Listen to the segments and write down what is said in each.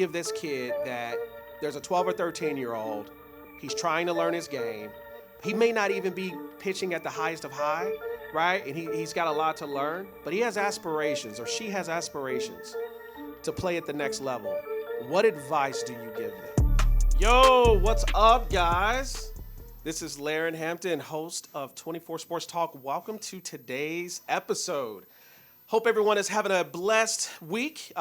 of this kid that there's a 12 or 13-year-old. He's trying to learn his game. He may not even be pitching at the highest of high, right? And he's got a lot to learn, but he has aspirations, or she has aspirations to play at the next level. What advice do you give them? Yo, what's up, guys? This is Laren Hampton, host of 24 Sports Talk. Welcome to today's episode. Hope everyone is having a blessed week.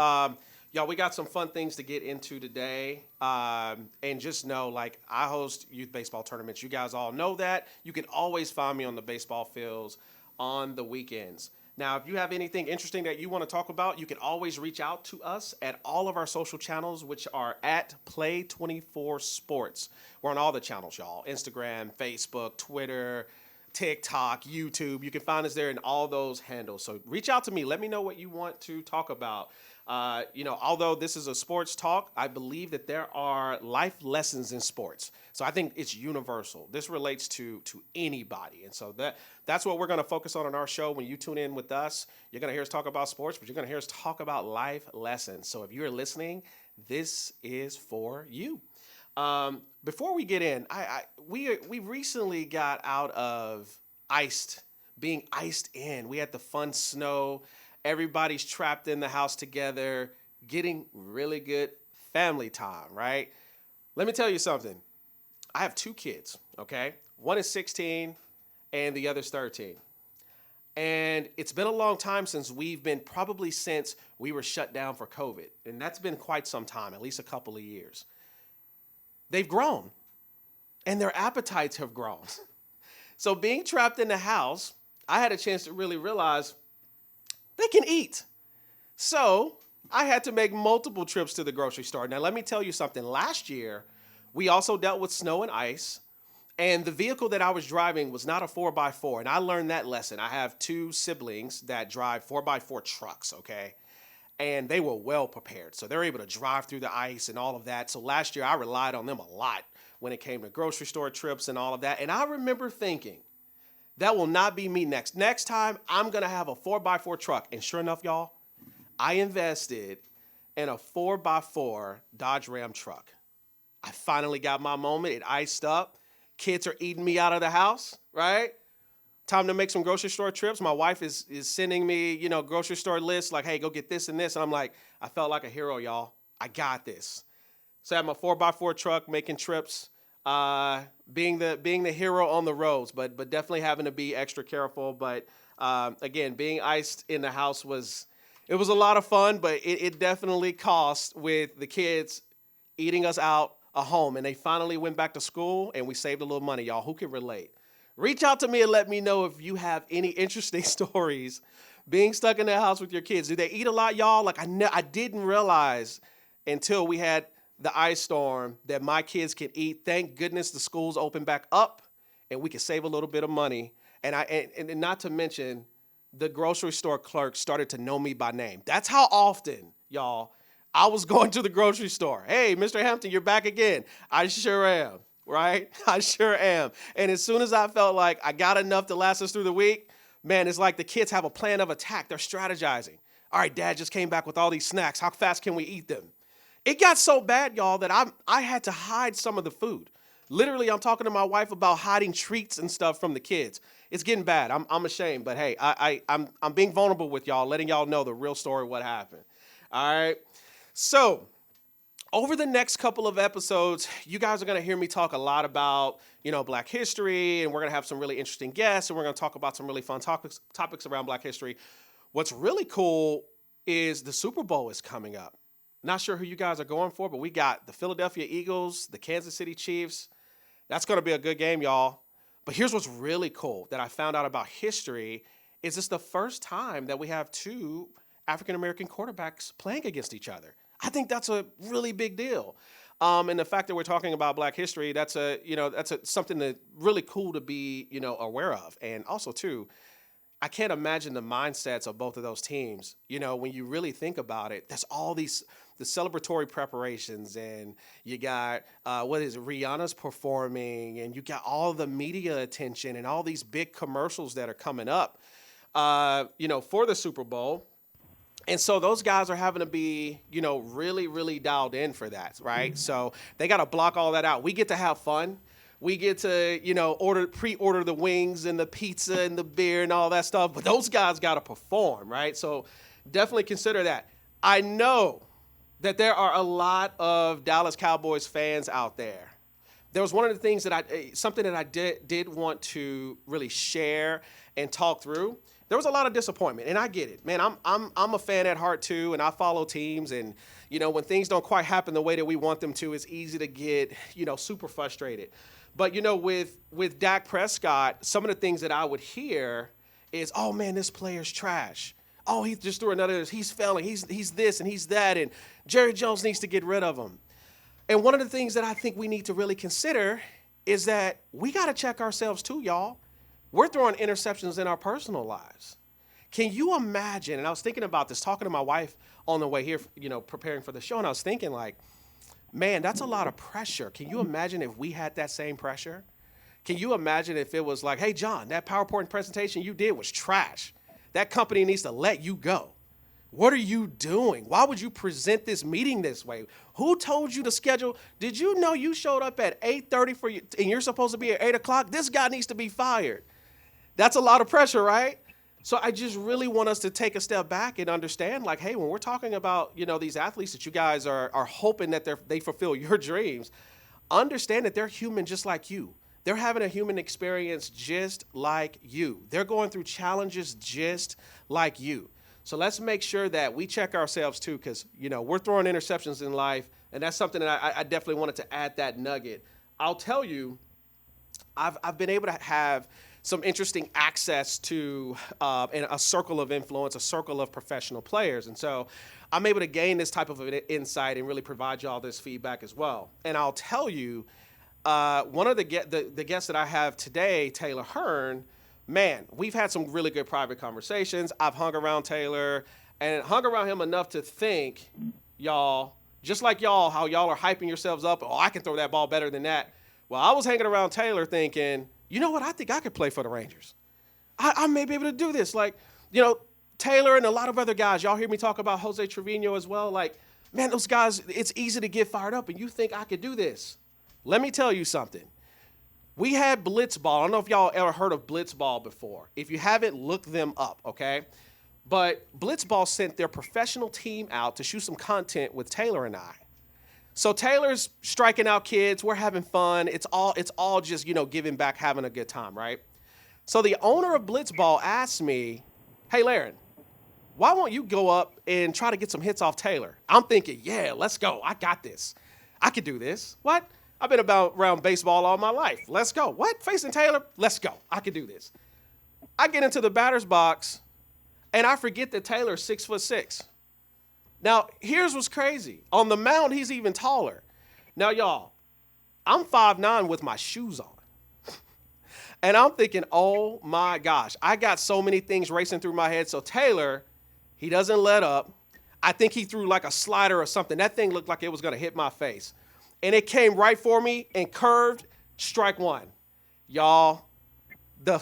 Y'all, we got some fun things to get into today. And just know, like, I host youth baseball tournaments. You guys all know that. You can always find me on the baseball fields on the weekends. Now, if you have anything interesting that you want to talk about, you can always reach out to us at all of our social channels, which are at Play24Sports. We're on all the channels, y'all. Instagram, Facebook, Twitter, TikTok, YouTube. You can find us there in all those handles. So reach out to me. Let me know what you want to talk about. Although this is a sports talk, I believe that there are life lessons in sports. So I think it's universal. This relates to anybody. And so that's what we're going to focus on our show. When you tune in with us, you're going to hear us talk about sports, but you're going to hear us talk about life lessons. So if you're listening, this is for you. Before we get in, we recently got out of being iced in. We had the fun snow. Everybody's trapped in the house together, getting really good family time, right? Let me tell you something. I have two kids, okay? One is 16 and the other's 13. And it's been a long time since since we were shut down for COVID. And that's been quite some time, at least a couple of years. They've grown and their appetites have grown. So being trapped in the house, I had a chance to really realize they can eat. So I had to make multiple trips to the grocery store. Now, let me tell you something. Last year, we also dealt with snow and ice, and the vehicle that I was driving was not a 4x4, and I learned that lesson. I have two siblings that drive 4x4 trucks, okay? And they were well prepared. So they're able to drive through the ice and all of that. So last year, I relied on them a lot when it came to grocery store trips and all of that. And I remember thinking, that will not be me next. Next time, I'm going to have a 4x4 truck. And sure enough, y'all, I invested in a 4x4 Dodge Ram truck. I finally got my moment. It iced up. Kids are eating me out of the house, right? Time to make some grocery store trips. My wife is sending me, grocery store lists like, hey, go get this and this. And I'm like, I felt like a hero, y'all. I got this. So I have my 4x4 truck making trips. Being the hero on the roads, but definitely having to be extra careful. But again, being iced in the house was a lot of fun, but it definitely cost with the kids eating us out a home. And they finally went back to school, and we saved a little money, y'all. Who can relate? Reach out to me and let me know if you have any interesting stories being stuck in the house with your kids. Do they eat a lot, y'all? Like I didn't realize until we had the ice storm that my kids can eat. Thank goodness the schools opened back up and we can save a little bit of money. And not to mention, the grocery store clerk started to know me by name. That's how often, y'all, I was going to the grocery store. Hey, Mr. Hampton, you're back again. I sure am, right? I sure am. And as soon as I felt like I got enough to last us through the week, man, it's like the kids have a plan of attack. They're strategizing. All right, Dad just came back with all these snacks. How fast can we eat them? It got so bad, y'all, that I had to hide some of the food. Literally, I'm talking to my wife about hiding treats and stuff from the kids. It's getting bad. I'm ashamed, but hey, I'm being vulnerable with y'all, letting y'all know the real story of what happened. All right. So over the next couple of episodes, you guys are going to hear me talk a lot about, Black history, and we're going to have some really interesting guests, and we're going to talk about some really fun topics around Black history. What's really cool is the Super Bowl is coming up. Not sure who you guys are going for, but we got the Philadelphia Eagles, the Kansas City Chiefs. That's going to be a good game, y'all. But here's what's really cool that I found out about history is this the first time that we have two African-American quarterbacks playing against each other. I think that's a really big deal. And the fact that we're talking about Black history, that's something that really cool to be, aware of. And also, too, I can't imagine the mindsets of both of those teams. When you really think about it, there's all the celebratory preparations, and you got, Rihanna's performing, and you got all the media attention and all these big commercials that are coming up, for the Super Bowl. And so those guys are having to be, really, really dialed in for that, right? So they got to block all that out. We get to have fun. We get to, pre-order the wings and the pizza and the beer and all that stuff. But those guys got to perform, right? So definitely consider that. I know that there are a lot of Dallas Cowboys fans out there. There was one of the things something that I did want to really share and talk through. There was a lot of disappointment, and I get it, man. I'm a fan at heart too, and I follow teams, and when things don't quite happen the way that we want them to, it's easy to get super frustrated. But with Dak Prescott, some of the things that I would hear is, oh man, this player's trash. Oh, he just threw another. He's failing. He's this and he's that, and Jerry Jones needs to get rid of him. And one of the things that I think we need to really consider is that we got to check ourselves too, y'all. We're throwing interceptions in our personal lives. Can you imagine? And I was thinking about this, talking to my wife on the way here, preparing for the show, and I was thinking like, man, that's a lot of pressure. Can you imagine if we had that same pressure? Can you imagine if it was like, hey, John, that PowerPoint presentation you did was trash. That company needs to let you go. What are you doing? Why would you present this meeting this way? Who told you to schedule? Did you know you showed up at 8:30 and you're supposed to be at 8 o'clock? This guy needs to be fired. That's a lot of pressure, right? So I just really want us to take a step back and understand, like, hey, when we're talking about, these athletes that you guys are hoping that they fulfill your dreams, understand that they're human just like you. They're having a human experience just like you. They're going through challenges just like you. So let's make sure that we check ourselves too, because, we're throwing interceptions in life, and that's something that I definitely wanted to add that nugget. I'll tell you, I've been able to have some interesting access to a circle of influence, a circle of professional players. And so I'm able to gain this type of insight and really provide you all this feedback as well. And I'll tell you, one of the guests that I have today, Taylor Hearn, man, we've had some really good private conversations. I've hung around Taylor and hung around him enough to think, y'all, just like y'all, how y'all are hyping yourselves up. Oh, I can throw that ball better than that. Well, I was hanging around Taylor thinking, you know what? I think I could play for the Rangers. I may be able to do this. Like, Taylor and a lot of other guys, y'all hear me talk about Jose Trevino as well. Like, man, those guys, it's easy to get fired up and you think I could do this. Let me tell you something. We had blitzball. I don't know if y'all ever heard of blitzball before. If you haven't, look them up, okay? But blitzball sent their professional team out to shoot some content with Taylor and I. So Taylor's striking out kids. We're having fun. It's all just, giving back, having a good time, right? So the owner of blitzball asked me, hey, Laren, why won't you go up and try to get some hits off Taylor? I'm thinking, yeah, let's go. I got this. I could do this. What? I've been around baseball all my life. Let's go. What? Facing Taylor? Let's go. I can do this. I get into the batter's box, and I forget that Taylor's 6'6". Now, here's what's crazy. On the mound, he's even taller. Now, y'all, I'm 5'9" with my shoes on. And I'm thinking, oh, my gosh. I got so many things racing through my head. So Taylor, he doesn't let up. I think he threw like a slider or something. That thing looked like it was going to hit my face. And it came right for me and curved, strike one. Y'all, you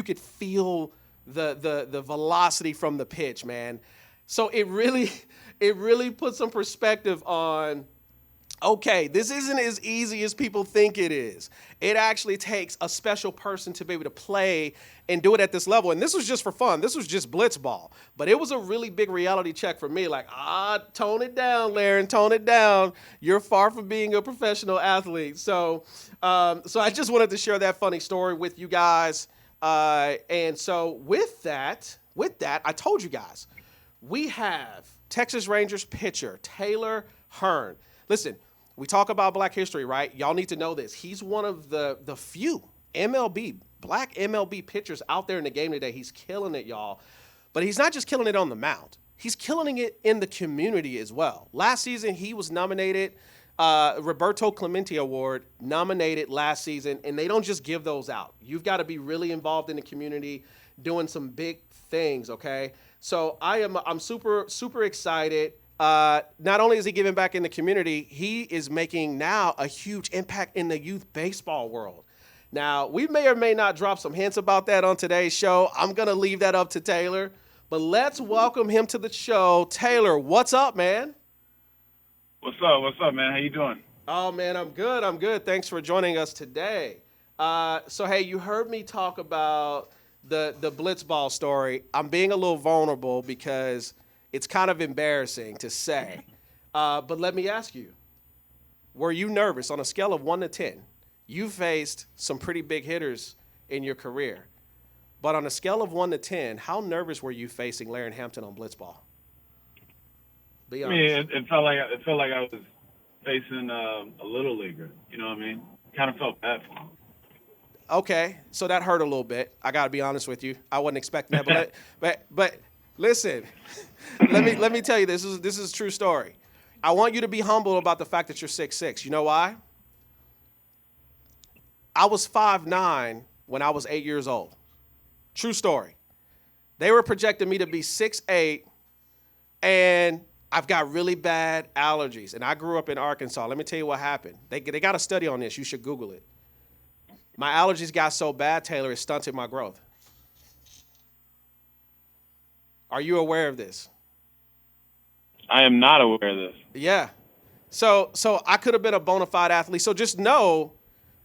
could feel the velocity from the pitch, man. So it really put some perspective on, okay, this isn't as easy as people think it is. It actually takes a special person to be able to play and do it at this level. And this was just for fun. This was just blitzball. But it was a really big reality check for me. Like, tone it down, Laren, tone it down. You're far from being a professional athlete. So I just wanted to share that funny story with you guys. And so with that, I told you guys, we have Texas Rangers pitcher Taylor Hearn. Listen, we talk about Black history, right? Y'all need to know this. He's one of the few Black MLB pitchers out there in the game today. He's killing it, y'all. But he's not just killing it on the mound. He's killing it in the community as well. Last season, he was nominated, Roberto Clemente Award, nominated last season, and they don't just give those out. You've got to be really involved in the community, doing some big things, okay? So I'm super, super excited. Not only is he giving back in the community, he is making now a huge impact in the youth baseball world. Now, we may or may not drop some hints about that on today's show. I'm going to leave that up to Taylor. But let's welcome him to the show. Taylor, what's up, man? What's up? What's up, man? How you doing? Oh, man, I'm good. I'm good. Thanks for joining us today. Hey, you heard me talk about the blitzball story. I'm being a little vulnerable because it's kind of embarrassing to say. But let me ask you, were you nervous on a scale of 1 to 10? You faced some pretty big hitters in your career. But on a scale of 1 to 10, how nervous were you facing Larry Hampton on blitzball? Be I mean, honest. it felt like I was facing a little leaguer. You know what I mean? Kind of felt bad for Okay, so that hurt a little bit. I got to be honest with you. I wasn't expecting that, but listen, let me tell you this is a true story. I want you to be humble about the fact that you're 6'6". You know why? I was 5'9" when I was 8 years old. True story. They were projecting me to be 6'8", and I've got really bad allergies. And I grew up in Arkansas. Let me tell you what happened. They got a study on this. You should Google it. My allergies got so bad, Taylor, it stunted my growth. Are you aware of this? I am not aware of this. Yeah. So I could have been a bona fide athlete. So just know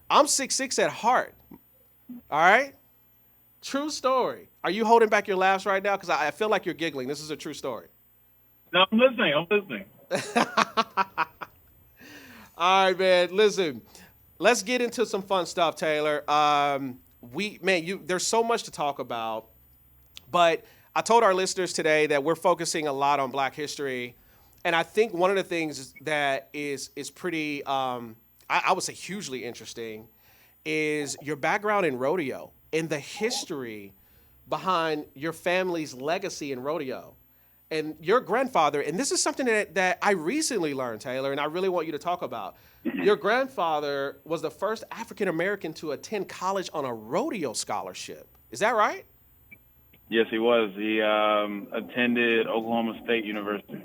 I'm 6'6" at heart. All right? True story. Are you holding back your laughs right now? Because I feel like you're giggling. This is a true story. No, I'm listening. I'm listening. All right, man. Listen, let's get into some fun stuff, Taylor. There's so much to talk about, but I told our listeners today that we're focusing a lot on Black history, and I think one of the things that is pretty, I would say, hugely interesting, is your background in rodeo and the history behind your family's legacy in rodeo. And your grandfather, and this is something that I recently learned, Taylor, and I really want you to talk about. Your grandfather was the first African American to attend college on a rodeo scholarship. Is that right? Yes, he was. He attended Oklahoma State University.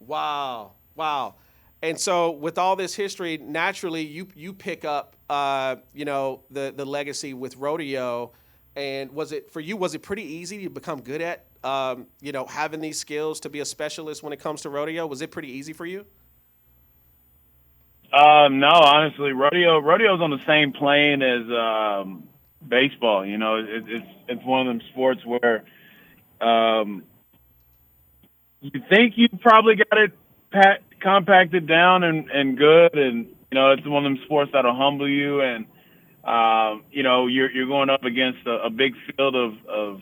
Wow. Wow. And so with all this history, naturally you pick up the legacy with rodeo. And was it pretty easy to become good at having these skills to be a specialist when it comes to rodeo? Was it pretty easy for you? No, honestly, rodeo's on the same plane as baseball. You know, it's one of them sports where you think you probably got it compacted down and good, and it's one of them sports that'll humble you, and you're going up against a big field of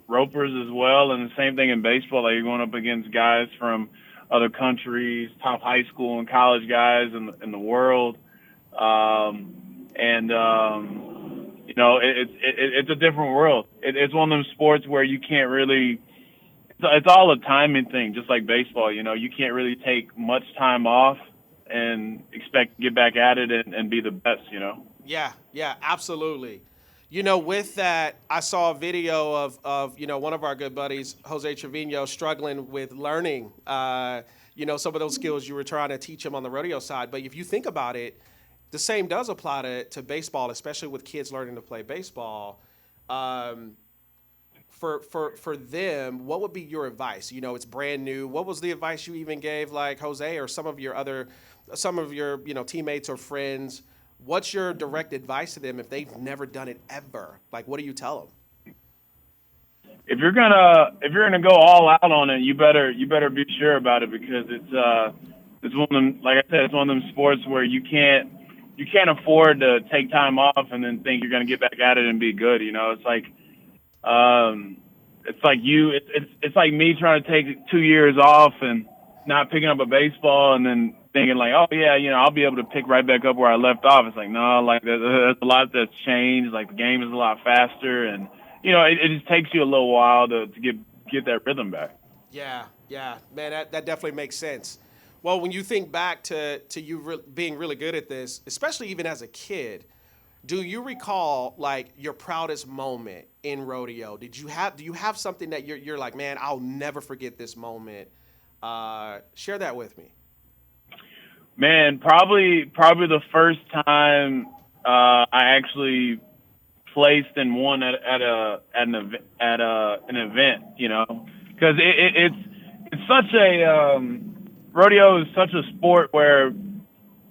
ropers as well, and the same thing in baseball. Like, you're going up against guys from other countries, top high school and college guys in the world, it's a different world. It's one of them sports where you can't really. It's all a timing thing, just like baseball. You can't really take much time off and expect to get back at it and be the best. Yeah, absolutely. With that, I saw a video of one of our good buddies, Jose Trevino, struggling with learning, some of those skills you were trying to teach him on the rodeo side. But if you think about it, the same does apply to baseball, especially with kids learning to play baseball. For them, what would be your advice? It's brand new. What was the advice you even gave, like Jose or some of your teammates or friends? What's your direct advice to them if they've never done it ever? Like, what do you tell them? If you're gonna go all out on it, you better be sure about it, because it's one of them. Like I said, it's one of them sports where you can't afford to take time off and then think you're gonna get back at it and be good. It's like it's like me trying to take 2 years off and not picking up a baseball and then thinking like, oh yeah, I'll be able to pick right back up where I left off. It's like, no, like there's a lot that's changed. Like, the game is a lot faster, and it just takes you a little while to get that rhythm back. Yeah, man, that definitely makes sense. Well, when you think back to you being really good at this, especially even as a kid, do you recall like your proudest moment in rodeo? Do you have something that you're like, man, I'll never forget this moment? Share that with me. Man, probably the first time I actually placed and won at an event, because it's such a rodeo is such a sport where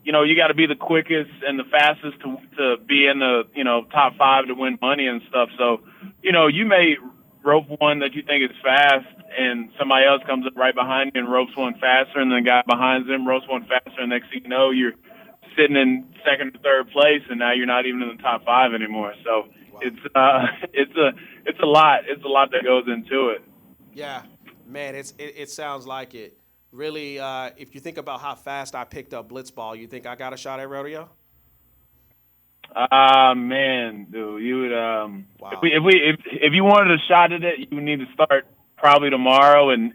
you got to be the quickest and the fastest to be in the top five to win money and stuff. So you may rope one that you think is fast, and somebody else comes up right behind you and ropes one faster, and the guy behind them ropes one faster, and next thing you know, you're sitting in second or third place, and now you're not even in the top five anymore. So Wow. it's a lot. It's a lot that goes into it. Yeah, man, it sounds like it. Really, if you think about how fast I picked up blitzball, you think I got a shot at rodeo? Man, dude, you would Wow. if you wanted a shot at it, you would need to start probably tomorrow and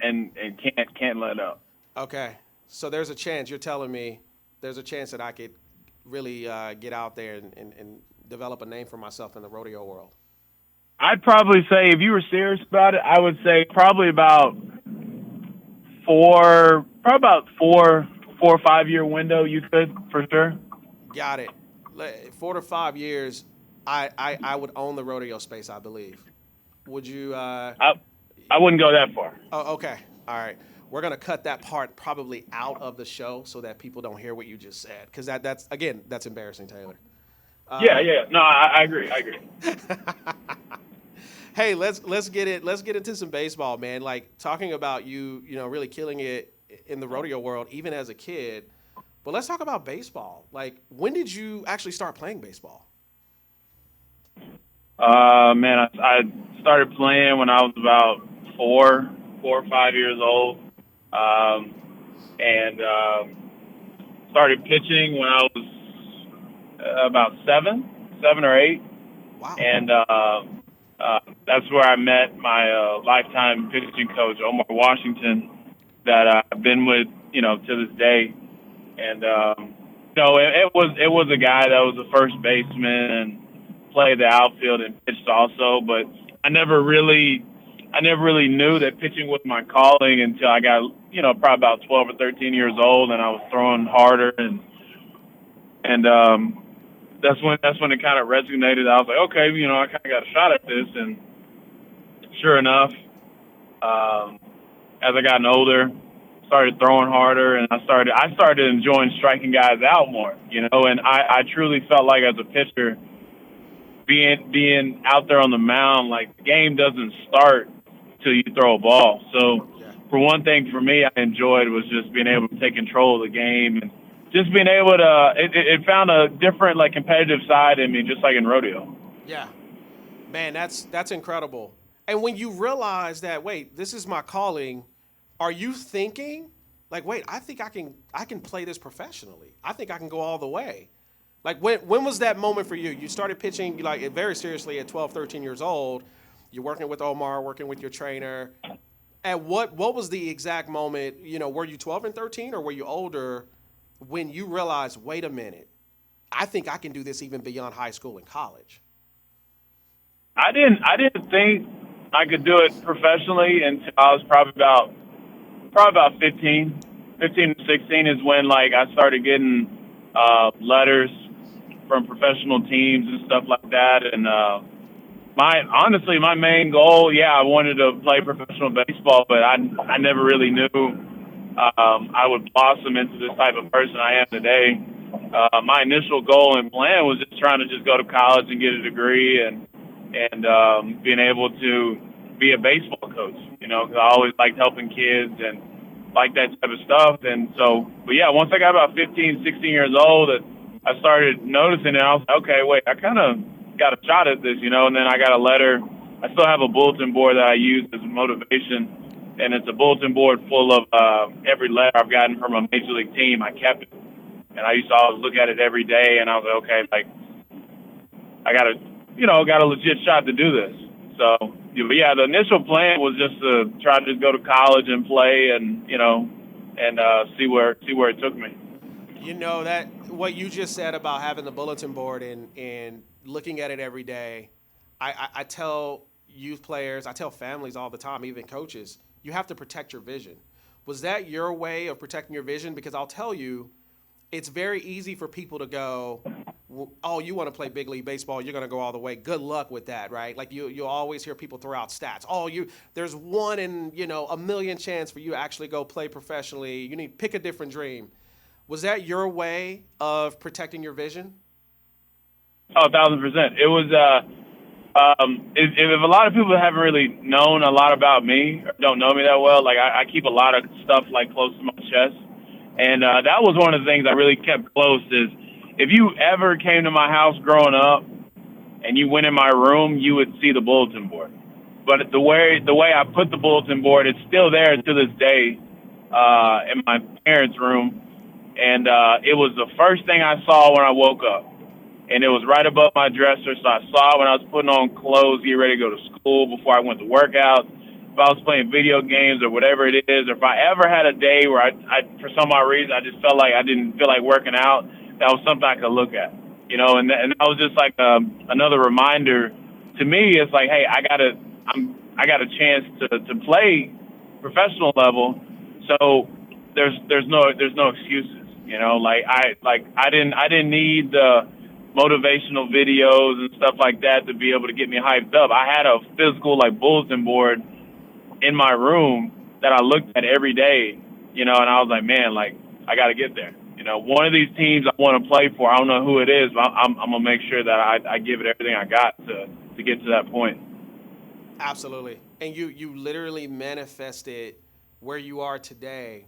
can't let up. Okay, so there's a chance you're telling me there's a chance that I could really get out there and develop a name for myself in the rodeo world. I'd probably say if you were serious about it, I would say probably about four or 5 year window you could for sure. Got it. 4 to 5 years, I would own the rodeo space, I believe. Would you? I wouldn't go that far. Oh, okay. All right. We're gonna cut that part probably out of the show so that people don't hear what you just said, because that's embarrassing, Taylor. Yeah. No, I agree. I agree. Hey, let's get it. Let's get into some baseball, man. Like talking about you really killing it in the rodeo world, even as a kid. But let's talk about baseball. Like, when did you actually start playing baseball? Man, I started playing when I was about 4 or 5 years old, and started pitching when I was about 7 or 8, Wow. and that's where I met my lifetime pitching coach, Omar Washington, that I've been with, to this day. And it was a guy that was a first baseman and played the outfield and pitched also, but I never really knew that pitching was my calling until I got probably about 12 or 13 years old, and I was throwing harder, and that's when it kind of resonated. I was like, okay, I kind of got a shot at this, and sure enough, as I gotten older, started throwing harder, and I started enjoying striking guys out more, and I truly felt like as a pitcher, being out there on the mound, like the game doesn't start till you throw a ball. So Yeah. for one thing, for me, I enjoyed was just being able to take control of the game and just being able to. It found a different like competitive side in me, just like in rodeo. Yeah. Man, that's incredible. And when you realize that, wait, this is my calling, are you thinking like, wait, I think I can play this professionally. I think I can go all the way. Like when was that moment for you? You started pitching like very seriously at 12, 13 years old. You're working with Omar, working with your trainer. And what was the exact moment, were you 12 and 13 or were you older when you realized, wait a minute, I think I can do this even beyond high school and college? I didn't think I could do it professionally until I was probably about 15. 15 to 16 is when like I started getting letters from professional teams and stuff like that. And my main goal, I wanted to play professional baseball, but I never really knew I would blossom into this type of person I am today. My initial goal and plan was just trying to just go to college and get a degree and being able to be a baseball coach, because I always liked helping kids and like that type of stuff. And so, but once I got about 15, 16 years old, I started noticing it. I was like, okay, wait, I kind of got a shot at this, and then I got a letter. I still have a bulletin board that I use as motivation, and it's a bulletin board full of every letter I've gotten from a major league team. I kept it, and I used to always look at it every day, and I was like, okay, like I got a legit shot to do this. So, but the initial plan was just to try to just go to college and play, and see where it took me. That what you just said about having the bulletin board and looking at it every day, I tell youth players, I tell families all the time, even coaches, you have to protect your vision. Was that your way of protecting your vision? Because I'll tell you, it's very easy for people to go, oh, you want to play big league baseball, you're going to go all the way. Good luck with that, right? Like you'll always hear people throw out stats. Oh, there's one in, a million chance for you to actually go play professionally. You need pick a different dream. Was that your way of protecting your vision? Oh, 1,000%. It was. If a lot of people haven't really known a lot about me, or don't know me that well, like I keep a lot of stuff like close to my chest, and that was one of the things I really kept close. Is if you ever came to my house growing up and you went in my room, you would see the bulletin board. But the way I put the bulletin board, it's still there to this day in my parents' room, and it was the first thing I saw when I woke up. And it was right above my dresser, so I saw it when I was putting on clothes, getting ready to go to school, before I went to work out, if I was playing video games or whatever it is, or if I ever had a day where I for some odd reason, I just felt like I didn't feel like working out, that was something I could look at, and that was just like another reminder to me. It's like, hey, I got a chance to play professional level, so there's no excuses, I didn't need the motivational videos and stuff like that to be able to get me hyped up. I had a physical bulletin board in my room that I looked at every day, and I was like, man, I got to get there. One of these teams I want to play for, I don't know who it is, but I'm going to make sure that I give it everything I got to get to that point. Absolutely. And you literally manifested where you are today.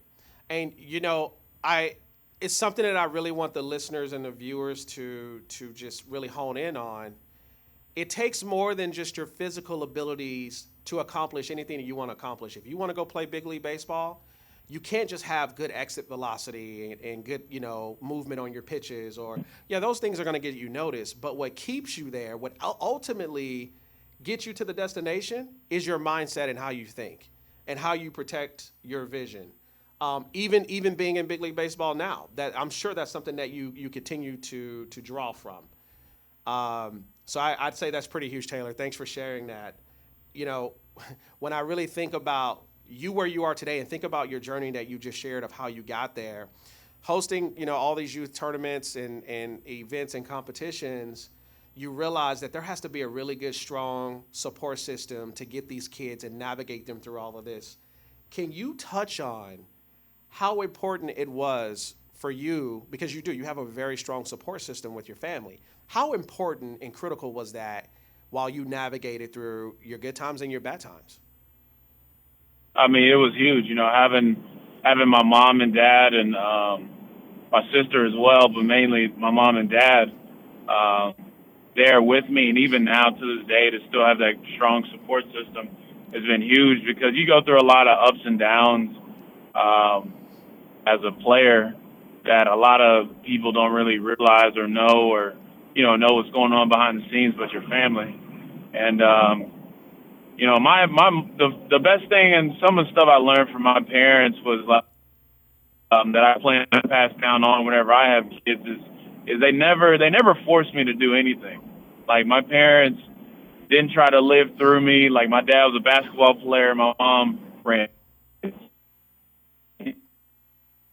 And it's something that I really want the listeners and the viewers to just really hone in on. It takes more than just your physical abilities to accomplish anything that you want to accomplish. If you want to go play big league baseball, you can't just have good exit velocity and good, movement on your pitches, or those things are going to get you noticed. But what keeps you there, what ultimately gets you to the destination, is your mindset and how you think and how you protect your vision. Even being in big league baseball now, that I'm sure that's something that you continue to draw from. So I'd say that's pretty huge, Taylor. Thanks for sharing that. When I really think about you where you are today and think about your journey that you just shared of how you got there, hosting all these youth tournaments and events and competitions, you realize that there has to be a really good, strong support system to get these kids and navigate them through all of this. Can you touch on how important it was for you, because you have a very strong support system with your family. How important and critical was that while you navigated through your good times and your bad times? I mean, it was huge, having my mom and dad and my sister as well, but mainly my mom and dad there with me. And even now to this day, to still have that strong support system has been huge, because you go through a lot of ups and downs as a player that a lot of people don't really realize or know, or know what's going on behind the scenes, but your family. And the best thing, and some of the stuff I learned from my parents was that I plan to pass down on whenever I have kids is they never forced me to do anything. Like, my parents didn't try to live through me. Like, my dad was a basketball player, my mom ran.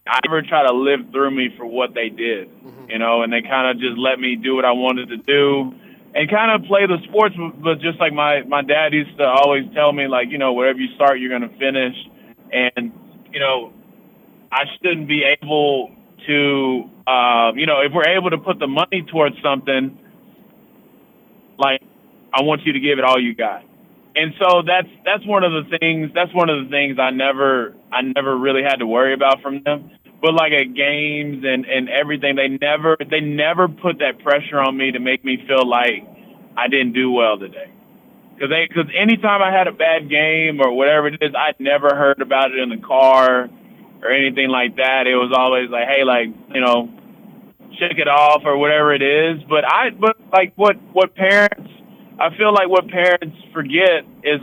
I never try to live through me for what they did, and they kind of just let me do what I wanted to do and kind of play the sports. But just like my dad used to always tell me, whatever you start, you're going to finish. And, I shouldn't be able to, if we're able to put the money towards something, I want you to give it all you got. And so that's one of the things I never really had to worry about from them. But at games and everything, they never put that pressure on me to make me feel like I didn't do well today. Because anytime I had a bad game or whatever it is, I never heard about it in the car or anything like that. It was always like, hey, shake it off or whatever it is. But what parents, I feel like what parents forget is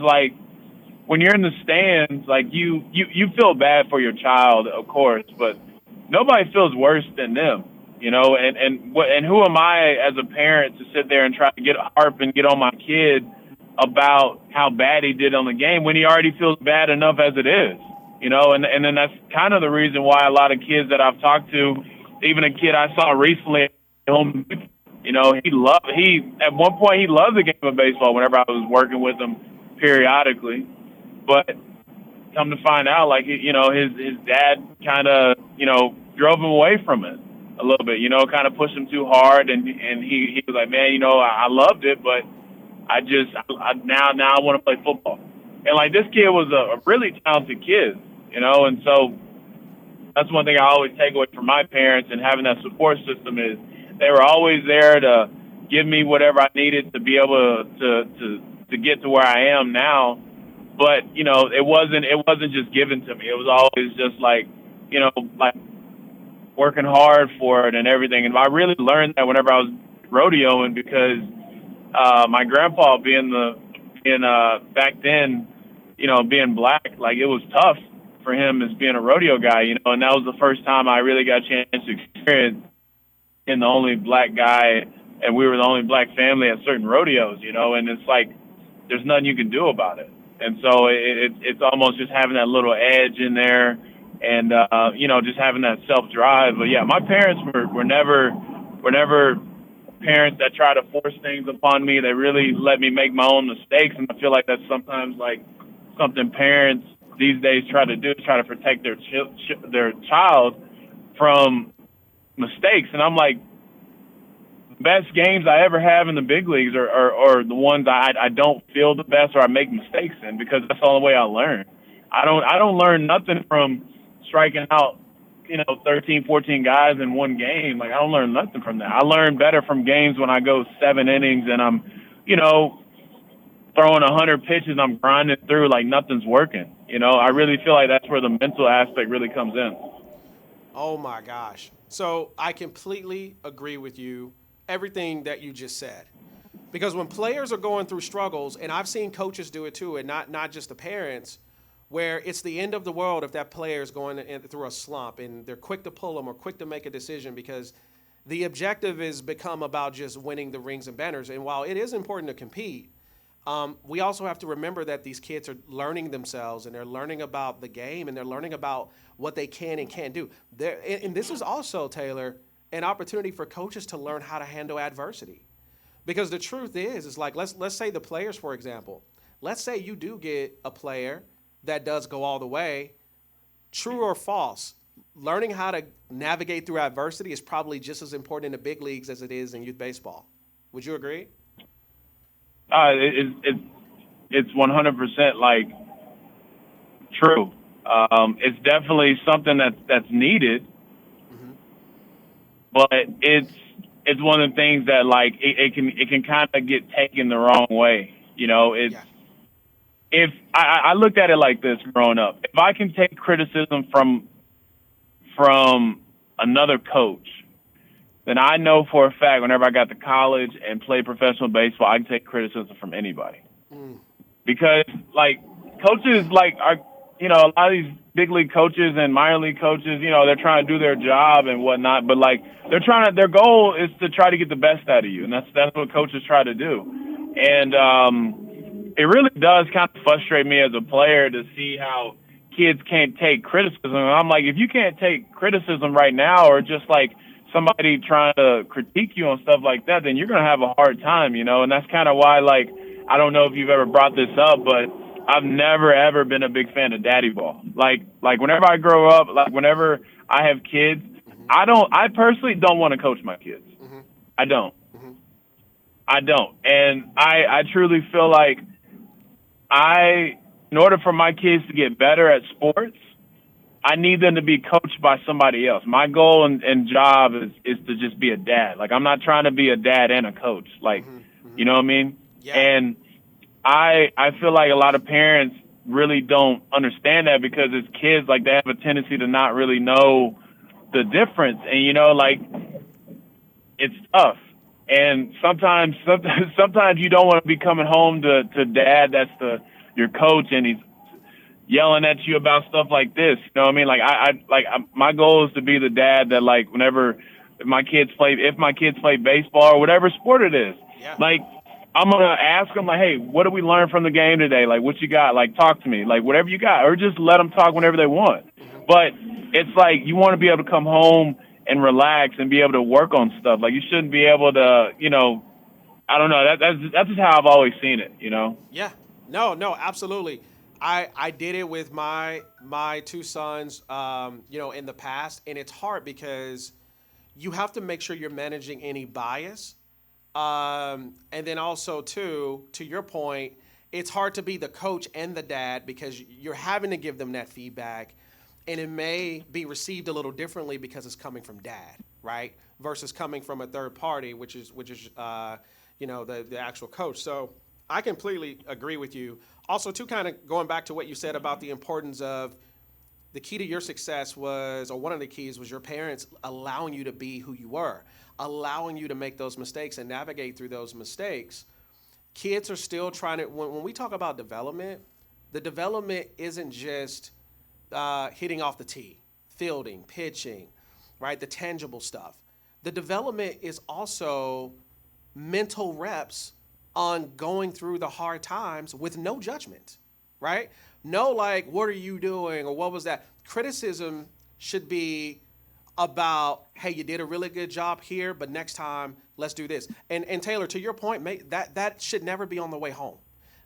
when you're in the stands, you feel bad for your child, of course, but nobody feels worse than them, and who am I as a parent to sit there and try to get on my kid about how bad he did on the game when he already feels bad enough as it is, and then that's kind of the reason why a lot of kids that I've talked to, even a kid I saw recently at home, At one point he loved the game of baseball whenever I was working with him periodically. But come to find out, like, his dad kind of, drove him away from it a little bit, kind of pushed him too hard. And he was like, man, I loved it, but now I want to play football. And like, this kid was a really talented kid, and so that's one thing I always take away from my parents and having that support system is they were always there to give me whatever I needed to be able to get to where I am now. But it wasn't just given to me. It was always just like like working hard for it and everything. And I really learned that whenever I was rodeoing because my grandpa being back then, being black, like it was tough for him as being a rodeo guy, and that was the first time I really got a chance to experience being the only black guy, and we were the only black family at certain rodeos, and it's like there's nothing you can do about it. And so it's almost just having that little edge in there and, just having that self-drive. But, yeah, my parents were never parents that try to force things upon me. They really let me make my own mistakes, and I feel like that's sometimes like something parents these days try to do, try to protect their child from mistakes. And I'm like, the best games I ever have in the big leagues are the ones I don't feel the best or I make mistakes in because that's the only way I learn. I don't learn nothing from striking out 13, 14 guys in one game. Like, I don't learn nothing from that. I learn better from games when I go 7 innings and I'm, throwing 100 pitches, I'm grinding through like nothing's working. I really feel like that's where the mental aspect really comes in. Oh my gosh. So I completely agree with you, everything that you just said. Because when players are going through struggles, and I've seen coaches do it too, and not just the parents, where it's the end of the world if that player is going through a slump and they're quick to pull them or quick to make a decision because the objective has become about just winning the rings and banners. And while it is important to compete, we also have to remember that these kids are learning themselves and they're learning about the game and they're learning about what they can and can't do. And this is also, Taylor, an opportunity for coaches to learn how to handle adversity. Because the truth is like, let's say the players, for example, let's say you do get a player that does go all the way. True or false, learning how to navigate through adversity is probably just as important in the big leagues as it is in youth baseball. Would you agree? It's 100% like true. It's definitely something that's needed, mm-hmm. but it's one of the things that like it can kind of get taken the wrong way. If I looked at it like this growing up, if I can take criticism from another coach, then I know for a fact whenever I got to college and played professional baseball, I can take criticism from anybody. Because like coaches like are, a lot of these big league coaches and minor league coaches, they're trying to do their job and whatnot, but like their goal is to try to get the best out of you. And that's what coaches try to do. And, it really does kind of frustrate me as a player to see how kids can't take criticism. And I'm like, if you can't take criticism right now or just like somebody trying to critique you on stuff like that, then you're going to have a hard time, and that's kind of why, like, I don't know if you've ever brought this up, but I've never, ever been a big fan of daddy ball. Like whenever I grow up, like whenever I have kids, mm-hmm. I personally don't want to coach my kids. Mm-hmm. I don't. Mm-hmm. I don't. And I truly feel like in order for my kids to get better at sports, I need them to be coached by somebody else. My goal and job is to just be a dad. Like, I'm not trying to be a dad and a coach. Like, mm-hmm. You know what I mean? Yeah. And I feel like a lot of parents really don't understand that because as kids, like, they have a tendency to not really know the difference. And, like, it's tough. And sometimes you don't want to be coming home to dad that's your coach and he's yelling at you about stuff like this. You know what I mean? Like my goal is to be the dad that like if my kids play baseball or whatever sport it is, yeah. Like I'm going to ask them like, hey, what did we learn from the game today? Like, what you got? Like, talk to me, like whatever you got, or just let them talk whenever they want. Mm-hmm. But it's like, you want to be able to come home and relax and be able to work on stuff. Like, you shouldn't be able to, I don't know. That's just how I've always seen it, Yeah. No, absolutely. I did it with my two sons, in the past, and it's hard because you have to make sure you're managing any bias. And then also too, to your point, it's hard to be the coach and the dad because you're having to give them that feedback, and it may be received a little differently because it's coming from dad, right? Versus coming from a third party, which is the actual coach. So I completely agree with you. Also, too, kind of going back to what you said about the importance of the key to your success was, or one of the keys was your parents allowing you to be who you were, allowing you to make those mistakes and navigate through those mistakes. Kids are still trying to, when we talk about development, the development isn't just hitting off the tee, fielding, pitching, right? The tangible stuff. The development is also mental reps on going through the hard times with no judgment, right? No, like, what are you doing? Or what was that? Criticism should be about, hey, you did a really good job here, but next time, let's do this. And Taylor, to your point, that should never be on the way home.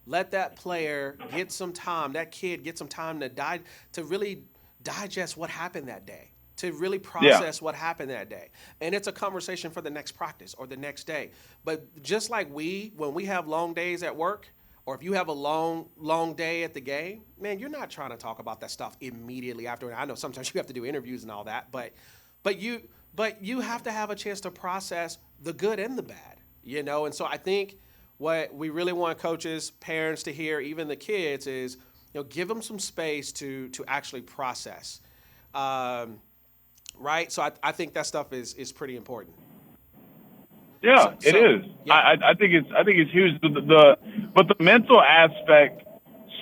Let that player get some time, that kid get some time to really digest what happened that day, to really process what happened that day. And it's a conversation for the next practice or the next day. But just like when we have long days at work, or if you have a long day at the game, man, you're not trying to talk about that stuff immediately after. And I know sometimes you have to do interviews and all that, but you have to have a chance to process the good and the bad, And so I think what we really want coaches, parents to hear, even the kids, is give them some space to actually process, right? So I think that stuff is pretty important. Yeah, it is. Yeah. I think it's huge. But the mental aspect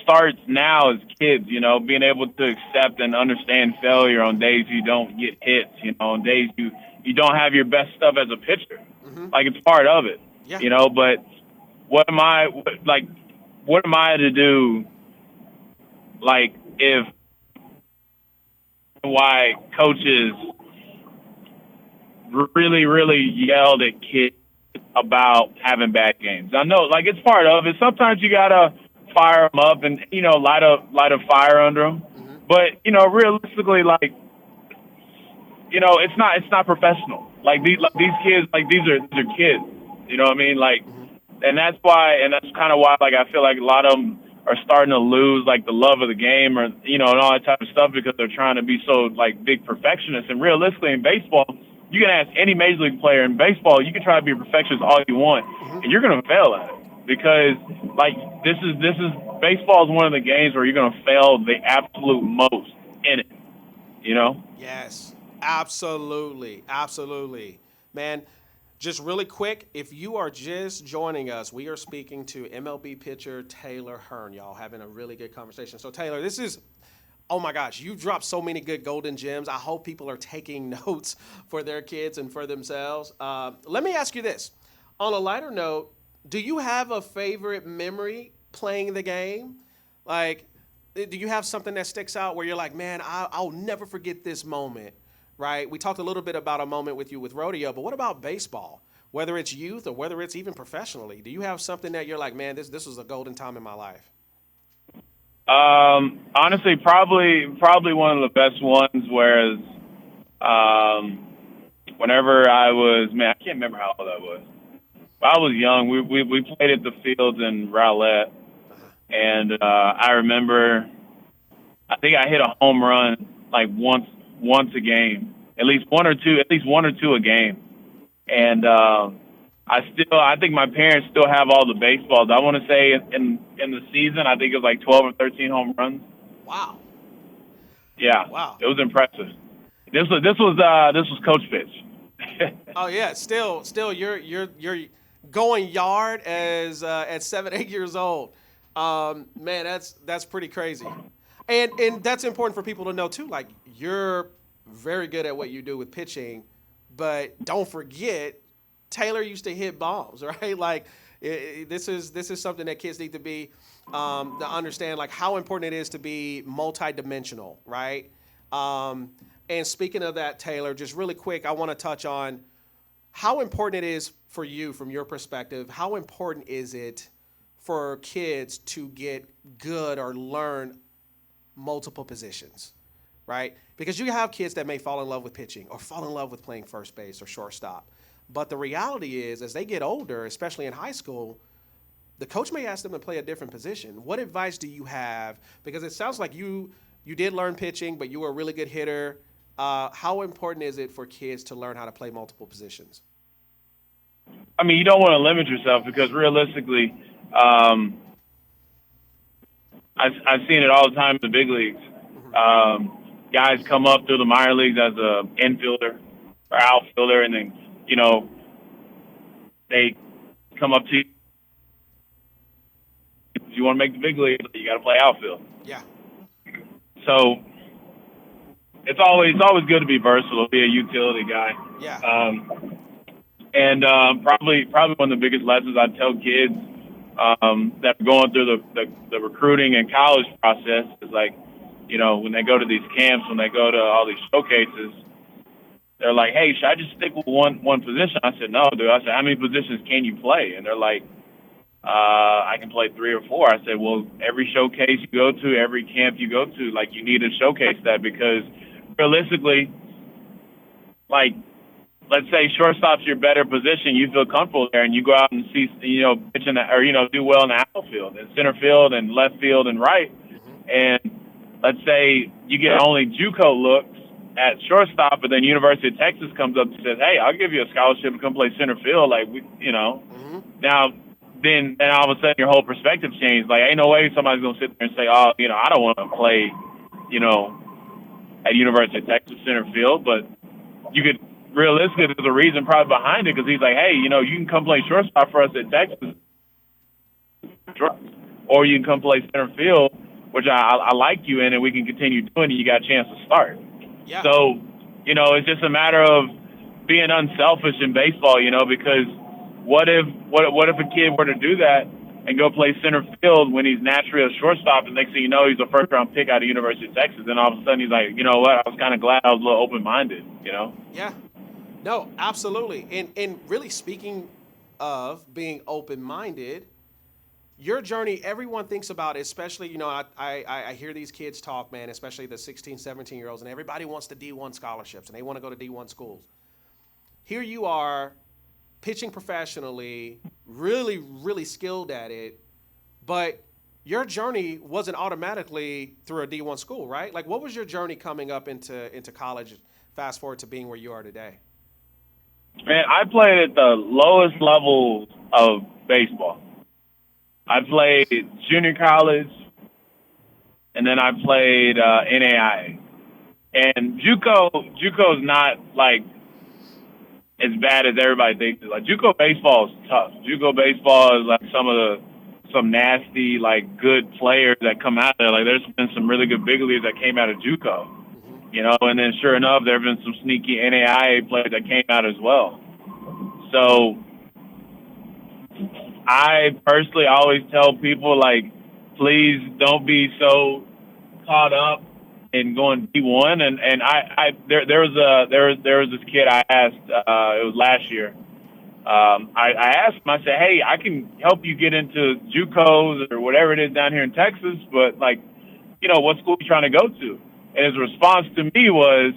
starts now as kids. Being able to accept and understand failure on days you don't get hits. On days you don't have your best stuff as a pitcher. Mm-hmm. Like, it's part of it. Yeah. But what am I to do? Like, if why coaches really, really yelled at kids about having bad games. I know, like, it's part of it. Sometimes you gotta fire them up and light a fire under them. Mm-hmm. But realistically, like, it's not professional. Like these kids, like these are kids. You know what I mean? Like, mm-hmm. and that's kind of why, like, I feel like a lot of them are starting to lose, like, the love of the game, or and all that type of stuff, because they're trying to be so, like, big perfectionists. And realistically, in baseball, you can ask any major league player in baseball, you can try to be a perfectionist all you want, and you're going to fail at it, because, like, this is baseball is one of the games where you're going to fail the absolute most in it. Yes, absolutely, man. Just really quick, if you are just joining us, we are speaking to MLB pitcher Taylor Hearn, y'all, having a really good conversation. So Taylor, this is, oh my gosh, you've dropped so many good golden gems. I hope people are taking notes for their kids and for themselves. Let me ask you this. On a lighter note, do you have a favorite memory playing the game? Like, do you have something that sticks out where you're like, man, I'll never forget this moment, right? We talked a little bit about a moment with you with rodeo, but what about baseball? Whether it's youth or whether it's even professionally, do you have something that you're like, man, this was a golden time in my life? Honestly, probably one of the best ones. Whereas, whenever I was, man, I can't remember how old I was. But I was young. We played at the fields in Rowlett, and I remember, I think I hit a home run like once a game, at least one or two a game, and I think my parents still have all the baseballs. I want to say in the season, I think it was like 12 or 13 home runs. Wow. Yeah. Wow. It was impressive. This was Coach Pitch. Oh yeah. Still, you're going yard as at 7-8 years old. Man, that's pretty crazy. And that's important for people to know too. Like, you're very good at what you do with pitching, but don't forget, Taylor used to hit bombs, right? Like, this is something that kids need to be to understand, like, how important it is to be multidimensional, right? And speaking of that, Taylor, just really quick, I want to touch on how important it is for you, from your perspective. How important is it for kids to get good or learn multiple positions, right? Because you have kids that may fall in love with pitching or fall in love with playing first base or shortstop. But the reality is, as they get older, especially in high school, the coach may ask them to play a different position. What advice do you have? Because it sounds like you did learn pitching, but you were a really good hitter. How important is it for kids to learn how to play multiple positions? I mean, you don't want to limit yourself because realistically, I've seen it all the time in the big leagues. Guys come up through the minor leagues as a infielder or outfielder, and then, they come up to you. If you want to make the big leagues, you got to play outfield. Yeah. So it's always good to be versatile, be a utility guy. Yeah. Probably one of the biggest lessons I tell kids that are going through the recruiting and college process is like, when they go to these camps, when they go to all these showcases, they're like, hey, should I just stick with one position? I said, no, dude. I said, how many positions can you play? And they're like, I can play 3 or 4. I said, well, every showcase you go to, every camp you go to, like, you need to showcase that because realistically, like, let's say shortstop's your better position, you feel comfortable there, and you go out and see, pitch in do well in the outfield, and center field, and left field, and right. And let's say you get only JUCO looks at shortstop, but then University of Texas comes up and says, hey, I'll give you a scholarship to come play center field. Like, Now, then all of a sudden your whole perspective changed. Like, ain't no way somebody's going to sit there and say, oh, I don't want to play, at University of Texas center field. But you could, realistically, there's a reason probably behind it because he's like, hey, you can come play shortstop for us at Texas. Or you can come play center field, which I like you in, and we can continue doing it. You got a chance to start. Yeah. So, it's just a matter of being unselfish in baseball, because what if a kid were to do that and go play center field when he's naturally a shortstop, and next thing you know, he's a first-round pick out of University of Texas, and all of a sudden he's like, you know what, I was kind of glad I was a little open-minded, Yeah. No, absolutely. And really, speaking of being open-minded, your journey, everyone thinks about it, especially, I hear these kids talk, man, especially the 16, 17-year-olds, and everybody wants the D1 scholarships, and they want to go to D1 schools. Here you are, pitching professionally, really, really skilled at it, but your journey wasn't automatically through a D1 school, right? Like, what was your journey coming up into college, fast forward to being where you are today? Man, I played at the lowest level of baseball. I played junior college, and then I played NAIA. And JUCO is not like as bad as everybody thinks. Like, JUCO baseball is tough. JUCO baseball is like some nasty, like, good players that come out there. Like, there's been some really good big leaguers that came out of JUCO, and then sure enough, there have been some sneaky NAIA players that came out as well. So I personally always tell people, like, please don't be so caught up in going D1. And there was this kid I asked, it was last year. I asked him, I said, hey, I can help you get into JUCOs or whatever it is down here in Texas, but, like, what school are you trying to go to? And his response to me was,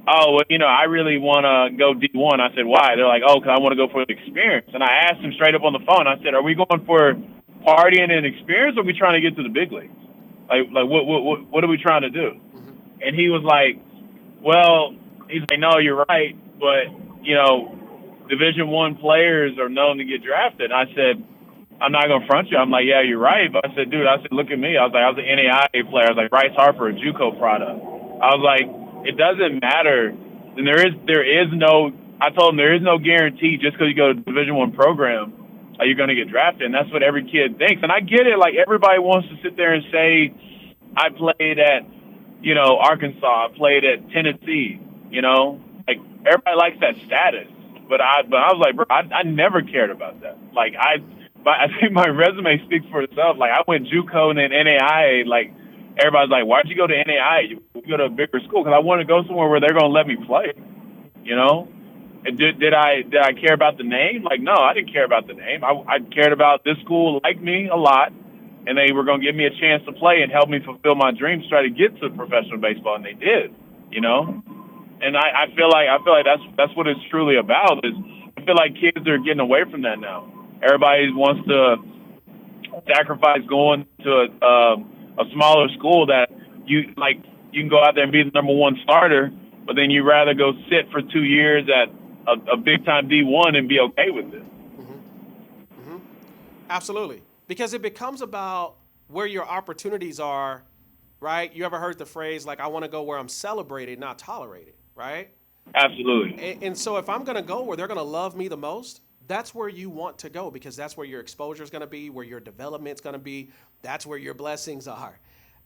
oh, well, I really want to go D1. I said, why? They're like, oh, because I want to go for the experience. And I asked him straight up on the phone. I said, are we going for partying and experience, or are we trying to get to the big leagues? Like what are we trying to do? And he was like, well, he's like, no, you're right, but, Division I players are known to get drafted. I said, I'm not going to front you. I'm like, yeah, you're right. But I said, dude, look at me. I was an NAIA player. I was like, Bryce Harper, a JUCO product. I was like, it doesn't matter. And there is no, I told him there is no guarantee just because you go to Division I program, you're going to get drafted. And that's what every kid thinks. And I get it. Like, everybody wants to sit there and say, I played at, Arkansas. I played at Tennessee, like, everybody likes that status. But I was like, bro, I never cared about that. Like, I think my resume speaks for itself. Like, I went JUCO and then NAIA. Like, everybody's like, why'd you go to NAIA? go to a bigger school because I want to go somewhere where they're going to let me play. You know, and did I care about the name? Like, no, I didn't care about the name. I cared about this school liked me a lot, and they were going to give me a chance to play and help me fulfill my dreams, try to get to professional baseball, and they did. You know, and I feel like that's what it's truly about. Is I feel like kids are getting away from that now. Everybody wants to sacrifice going to a smaller school that you can go out there and be the number one starter, but then you'd rather go sit for 2 years at a big time D1 and be okay with it. Mm-hmm. Absolutely, because it becomes about where your opportunities are, right? You ever heard the phrase like, "I want to go where I'm celebrated, not tolerated," right? Absolutely. And so if I'm going to go where they're going to love me the most, that's where you want to go because that's where your exposure is going to be, where your development's going to be. That's where your blessings are.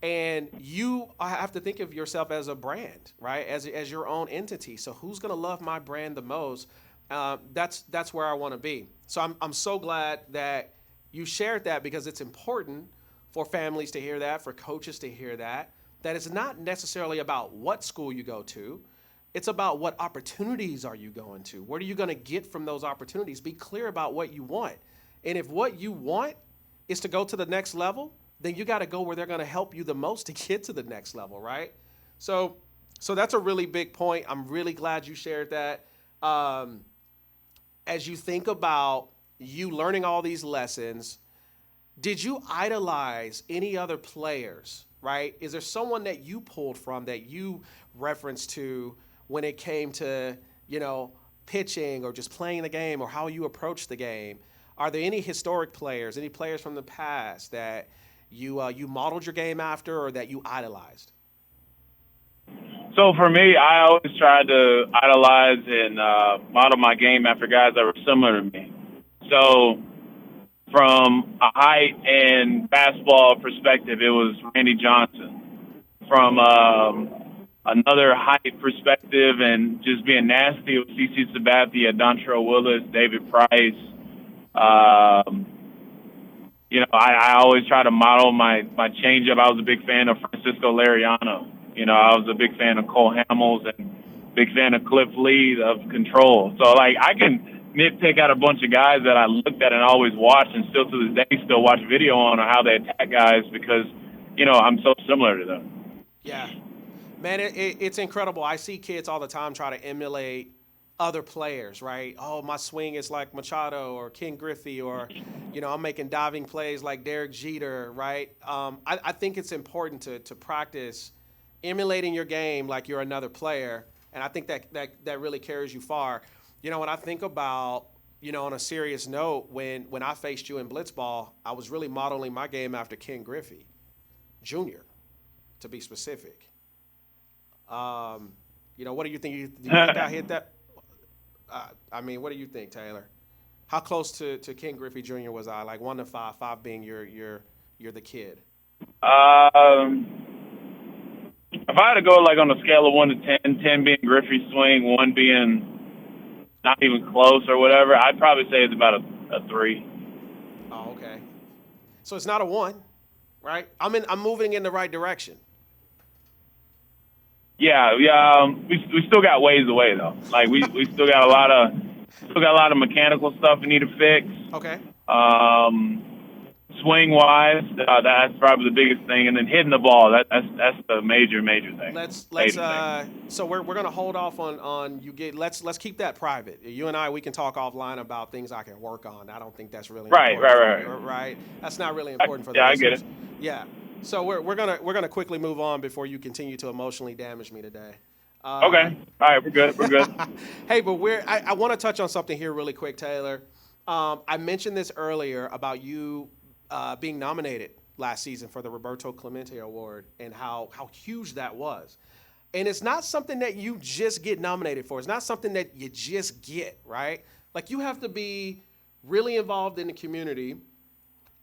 And you have to think of yourself as a brand, right? As your own entity. So who's going to love my brand the most? That's where I want to be. So I'm so glad that you shared that because it's important for families to hear that, for coaches to hear that it's not necessarily about what school you go to. It's about what opportunities are you going to? What are you going to get from those opportunities? Be clear about what you want. And if what you want is to go to the next level, then you got to go where they're going to help you the most to get to the next level, right? So that's a really big point. I'm really glad you shared that. As you think about you learning all these lessons, did you idolize any other players, right? Is there someone that you pulled from that you referenced to when it came to, pitching or just playing the game or how you approach the game? Are there any historic players, any players from the past that you modeled your game after or that you idolized? So for me, I always tried to idolize and model my game after guys that were similar to me. So from a height and fastball perspective, it was Randy Johnson. From another height perspective and just being nasty with CC Sabathia, Dontrell Willis, David Price. I always try to model my changeup. I was a big fan of Francisco Liriano. I was a big fan of Cole Hamels and big fan of Cliff Lee of control. So, I can nitpick out a bunch of guys that I looked at and always watched and still to this day still watch video on how they attack guys because, I'm so similar to them. Yeah. Man, it's incredible. I see kids all the time try to emulate other players, right? Oh, my swing is like Machado or Ken Griffey or, I'm making diving plays like Derek Jeter, right? I think it's important to practice emulating your game like you're another player, and I think that really carries you far. When I think about, on a serious note, when I faced you in blitzball, I was really modeling my game after Ken Griffey Jr., to be specific. What do you think? Do you think I hit that? What do you think, Taylor? How close to Ken Griffey Jr. was I? Like 1 to 5, 5 being you're the kid. If I had to go on a scale of 1 to 10, 10 being Griffey's swing, 1 being not even close or whatever, I'd probably say it's about a 3. Oh, okay. So it's not a 1, right? I'm moving in the right direction. Yeah. We still got ways away though. We still got a lot of mechanical stuff we need to fix. Okay. Swing wise, that's probably the biggest thing, and then hitting the ball. That's the major thing. Let's so we're gonna hold off on you get. Let's keep that private. You and I, we can talk offline about things I can work on. I don't think that's really important. Right. That's not really important for the listeners. I get it. Yeah. So we're gonna quickly move on before you continue to emotionally damage me today. Okay. All right. We're good. Hey, but I want to touch on something here really quick, Taylor. I mentioned this earlier about you being nominated last season for the Roberto Clemente Award and how huge that was. And it's not something that you just get nominated for. It's not something that you just get, right? Like you have to be really involved in the community.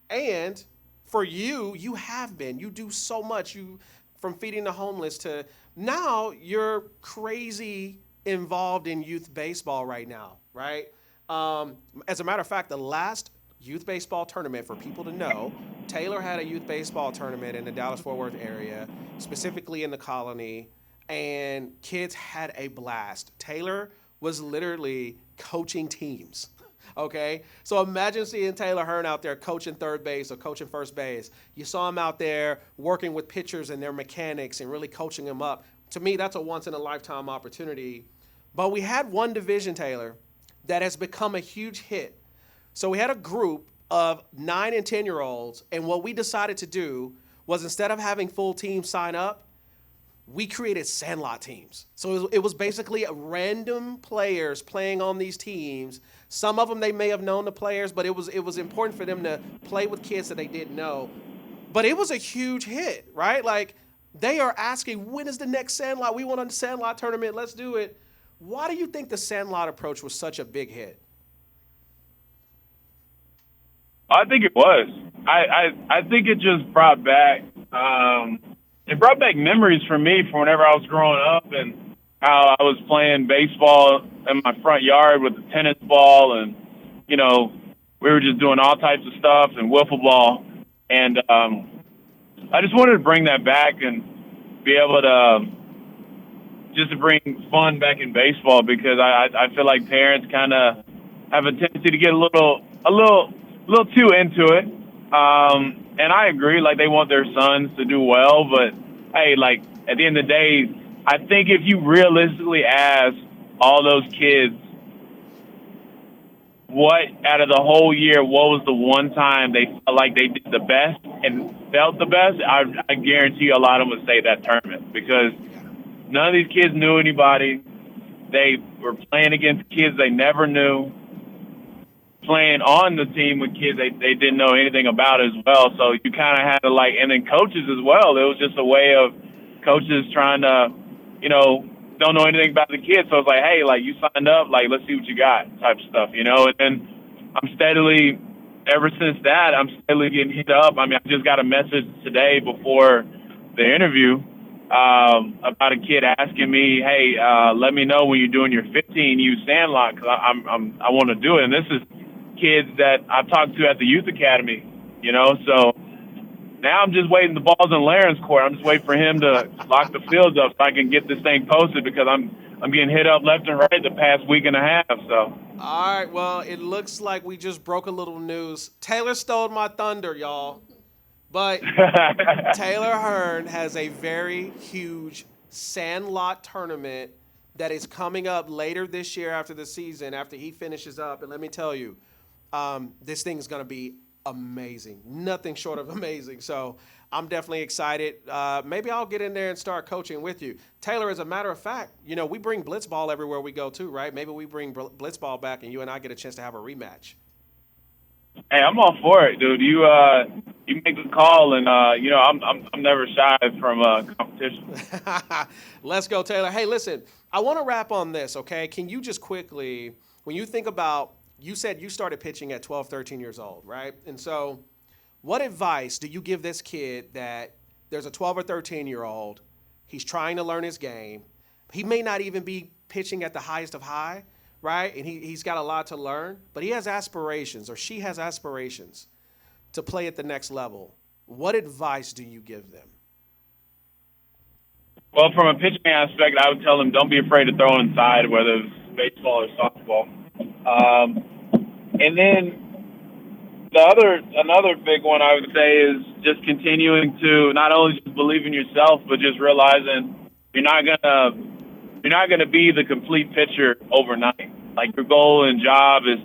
And for you have been. You do so much. You from feeding the homeless to now you're crazy involved in youth baseball right now, right? As a matter of fact, the last youth baseball tournament for people to know. Taylor had a youth baseball tournament in the Dallas-Fort Worth area, specifically in the Colony, and kids had a blast. Taylor was literally coaching teams. Okay, so imagine seeing Taylor Hearn out there coaching third base or coaching first base. You saw him out there working with pitchers and their mechanics and really coaching them up. To me, that's a once in a lifetime opportunity. But we had one division, Taylor, that has become a huge hit. So we had a group of 9 and 10-year-olds, and what we decided to do was, instead of having full teams sign up, we created sandlot teams. So it was basically random players playing on these teams. Some of them, they may have known the players, but it was important for them to play with kids that they didn't know. But it was a huge hit, right? Like, they are asking, when is the next sandlot? We want a sandlot tournament. Let's do it. Why do you think the sandlot approach was such a big hit? I think it was. I think it just brought back it brought back memories for me from whenever I was growing up and how I was playing baseball in my front yard with a tennis ball, and we were just doing all types of stuff and wiffle ball, and I just wanted to bring that back and be able to just to bring fun back in baseball, because I feel like parents kind of have a tendency to get a little too into it. And I agree, like, they want their sons to do well, but hey, like, at the end of the day, I think if you realistically ask all those kids what out of the whole year, what was the one time they felt like they did the best and felt the best, I guarantee you a lot of them would say that tournament, because none of these kids knew anybody. They were playing against kids they never knew, playing on the team with kids they didn't know anything about as well. So you kind of had to, like, and then coaches as well. It was just a way of coaches trying to, don't know anything about the kids. So it's like, hey, like, you signed up, like, let's see what you got type stuff, And then ever since that, I'm steadily getting hit up. I mean, I just got a message today before the interview about a kid asking me, hey, let me know when you're doing your 15U sandlot, because I want to do it. And this is kids that I've talked to at the youth academy, so now I'm just waiting. The ball's in Laren's court. I'm just waiting for him to lock the fields up so I can get this thing posted, because I'm getting hit up left and right the past week and a half. So all right, well, it looks like we just broke a little news. Taylor stole my thunder, y'all. But Taylor Hearn has a very huge sandlot tournament that is coming up later this year after the season, after he finishes up. And let me tell you, this thing is going to be amazing. Nothing short of amazing. So I'm definitely excited. Maybe I'll get in there and start coaching with you. Taylor, as a matter of fact, we bring blitzball everywhere we go too, right? Maybe we bring blitzball back and you and I get a chance to have a rematch. Hey, I'm all for it, dude. You make the call, and I'm never shy from competition. Let's go, Taylor. Hey, listen, I want to wrap on this, okay? Can you just quickly, when you think about, you said you started pitching at 12, 13 years old, right? And so what advice do you give this kid that there's a 12 or 13-year-old, he's trying to learn his game, he may not even be pitching at the highest of high, right? And he's got a lot to learn, but he has aspirations, or she has aspirations to play at the next level. What advice do you give them? Well, from a pitching aspect, I would tell them don't be afraid to throw inside, whether it's baseball or softball. And then another big one I would say is just continuing to not only just believe in yourself, but just realizing you're not gonna be the complete pitcher overnight. Like, your goal and job is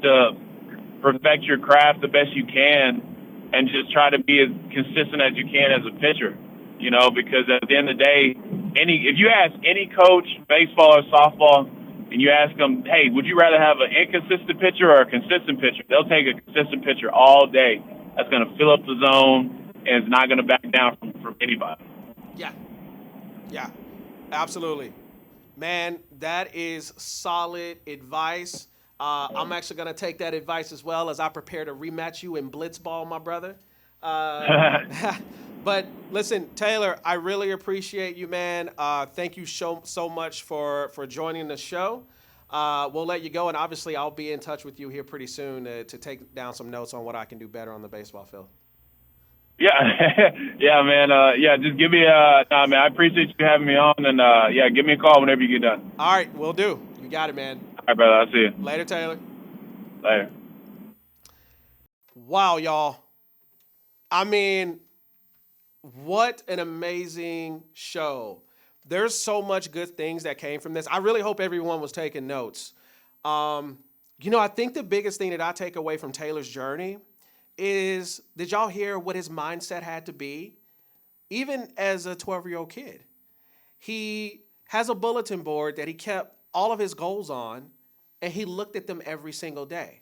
to perfect your craft the best you can, and just try to be as consistent as you can as a pitcher. Because at the end of the day, if you ask any coach, baseball or softball, and you ask them, hey, would you rather have an inconsistent pitcher or a consistent pitcher? They'll take a consistent pitcher all day. That's going to fill up the zone and is not going to back down from anybody. Yeah, absolutely. Man, that is solid advice. I'm actually going to take that advice as well as I prepare to rematch you in blitzball, my brother. But listen, Taylor, I really appreciate you, man. Thank you so much for joining the show. we'll let you go, and obviously I'll be in touch with you here pretty soon to take down some notes on what I can do better on the baseball field. Yeah, yeah, man. Yeah, just give me man, I appreciate you having me on, and yeah, give me a call whenever you get done. All right, will do. You got it, man. All right, brother. I'll see you Later, Taylor. later. Wow, y'all. I mean, what an amazing show. There's so much good things that came from this. I really hope everyone was taking notes. I think the biggest thing that I take away from Taylor's journey is, did y'all hear what his mindset had to be? Even as a 12-year-old kid, he has a bulletin board that he kept all of his goals on, and he looked at them every single day.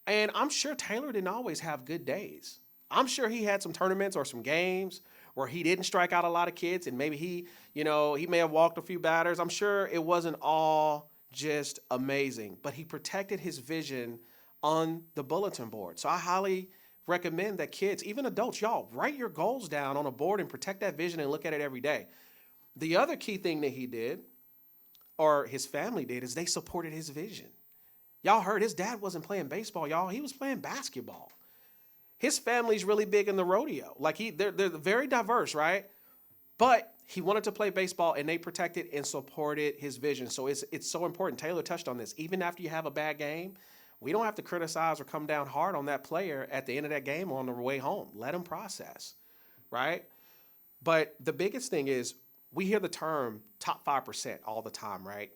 And I'm sure Taylor didn't always have good days. I'm sure he had some tournaments or some games where he didn't strike out a lot of kids, and maybe he may have walked a few batters. I'm sure it wasn't all just amazing, but he protected his vision on the bulletin board. So I highly recommend that kids, even adults, y'all, write your goals down on a board and protect that vision and look at it every day. The other key thing that he did, or his family did, is they supported his vision. Y'all heard his dad wasn't playing baseball, y'all. He was playing basketball. His family's really big in the rodeo. Like they're very diverse, right? But he wanted to play baseball, and they protected and supported his vision. So it's so important. Taylor touched on this. Even after you have a bad game, we don't have to criticize or come down hard on that player at the end of that game or on the way home. Let him process, right? But the biggest thing is, we hear the term top 5% all the time, right?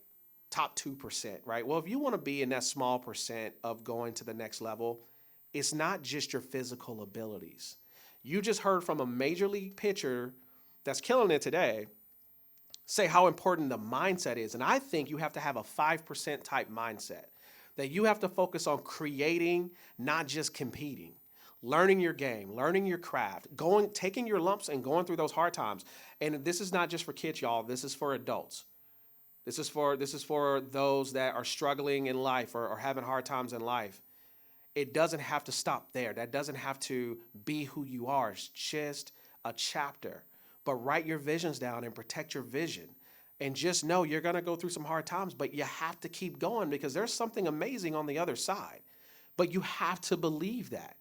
Top 2%, right? Well, if you want to be in that small percent of going to the next level, it's not just your physical abilities. You just heard from a major league pitcher that's killing it today say how important the mindset is. And I think you have to have a 5% type mindset, that you have to focus on creating, not just competing, learning your game, learning your craft, taking your lumps and going through those hard times. And this is not just for kids, y'all. This is for adults. This is for those that are struggling in life or having hard times in life. It doesn't have to stop there. That doesn't have to be who you are. It's just a chapter. But write your visions down and protect your vision. And just know you're going to go through some hard times, but you have to keep going because there's something amazing on the other side. But you have to believe that.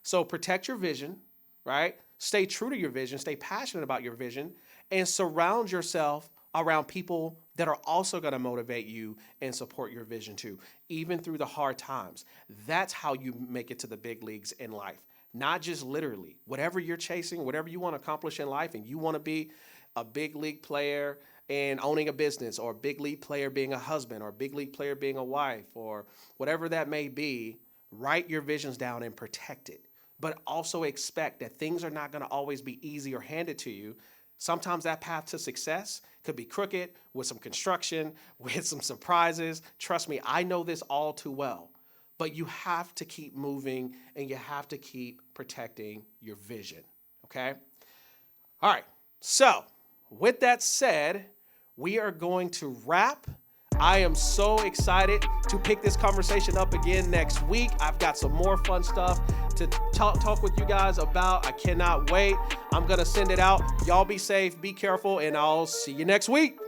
So protect your vision, right? Stay true to your vision. Stay passionate about your vision. And surround yourself around people that are also going to motivate you and support your vision too, even through the hard times. That's how you make it to the big leagues in life. Not just literally. Whatever you're chasing, whatever you want to accomplish in life, and you want to be a big league player and owning a business, or a big league player being a husband, or a big league player being a wife, or whatever that may be, write your visions down and protect it. But also expect that things are not going to always be easy or handed to you. Sometimes that path to success could be crooked, with some construction, with some surprises. Trust me, I know this all too well. But you have to keep moving, and you have to keep protecting your vision, okay? All right, so with that said, we are going to wrap. I am so excited to pick this conversation up again next week. I've got some more fun stuff to talk with you guys about. I cannot wait. I'm going to send it out. Y'all be safe, be careful, and I'll see you next week.